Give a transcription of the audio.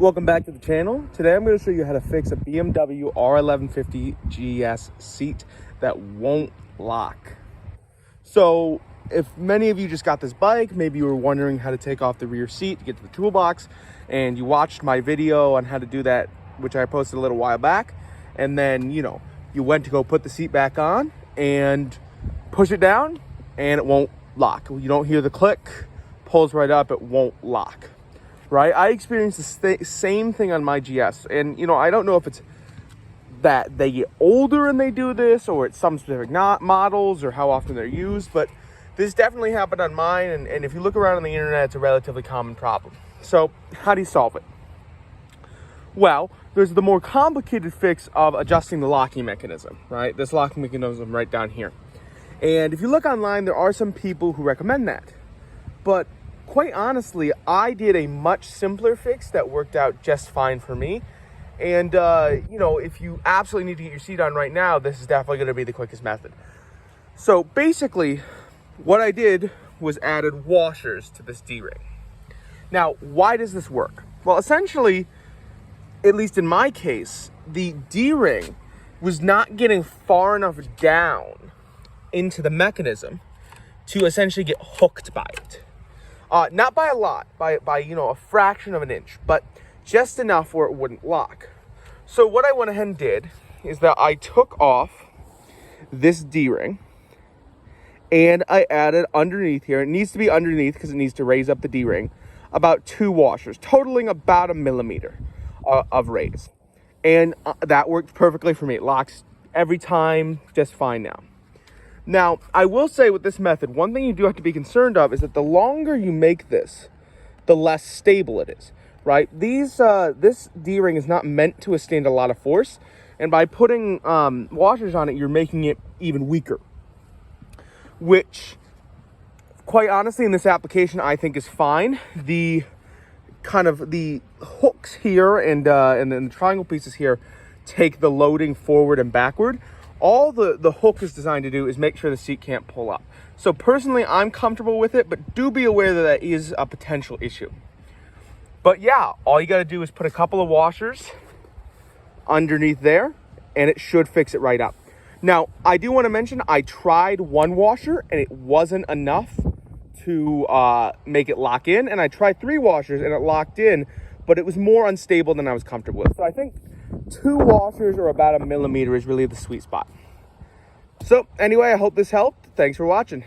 Welcome back to the channel. Today I'm going to show you how to fix a BMW R1150GS seat that won't lock. So if many of you just got this bike, maybe you were wondering how to take off the rear seat to get to the toolbox, and you watched my video on how to do that, which I posted a little while back, and then you went to go put the seat back on and push it down and it won't lock. You don't hear the click, pulls right up, it won't lock. Right? I experienced the same thing on my GS. And, I don't know if it's that they get older and they do this, or it's some specific models, or how often they're used, but this definitely happened on mine. And if you look around on the internet, it's a relatively common problem. So how do you solve it? Well, there's the more complicated fix of adjusting the locking mechanism, right? This locking mechanism right down here. And if you look online, there are some people who recommend that. But quite honestly, I did a much simpler fix that worked out just fine for me. And, if you absolutely need to get your seat on right now, this is definitely going to be the quickest method. So basically, what I did was added washers to this D-ring. Now, why does this work? Well, essentially, at least in my case, the D-ring was not getting far enough down into the mechanism to essentially get hooked by it. Not by a lot, by a fraction of an inch, but just enough where it wouldn't lock. So what I went ahead and did is that I took off this D-ring and I added underneath here, it needs to be underneath because it needs to raise up the D-ring, about 2 washers, totaling about 1 millimeter of raise. And that worked perfectly for me. It locks every time just fine now. Now, I will say with this method, one thing you do have to be concerned of is that the longer you make this, the less stable it is, right? This D-ring is not meant to withstand a lot of force, and by putting washers on it, you're making it even weaker, which, quite honestly, in this application, I think is fine. The hooks here and then the triangle pieces here take the loading forward and backward. All the hook is designed to do is make sure the seat can't pull up. So personally, I'm comfortable with it, but do be aware that that is a potential issue. But yeah, all you got to do is put a couple of washers underneath there, and it should fix it right up. Now, I do want to mention, I tried 1 washer, and it wasn't enough to make it lock in. And I tried 3 washers, and it locked in, but it was more unstable than I was comfortable with. So I think 2 washers or about 1 millimeter is really the sweet spot. So anyway, I hope this helped. Thanks for watching.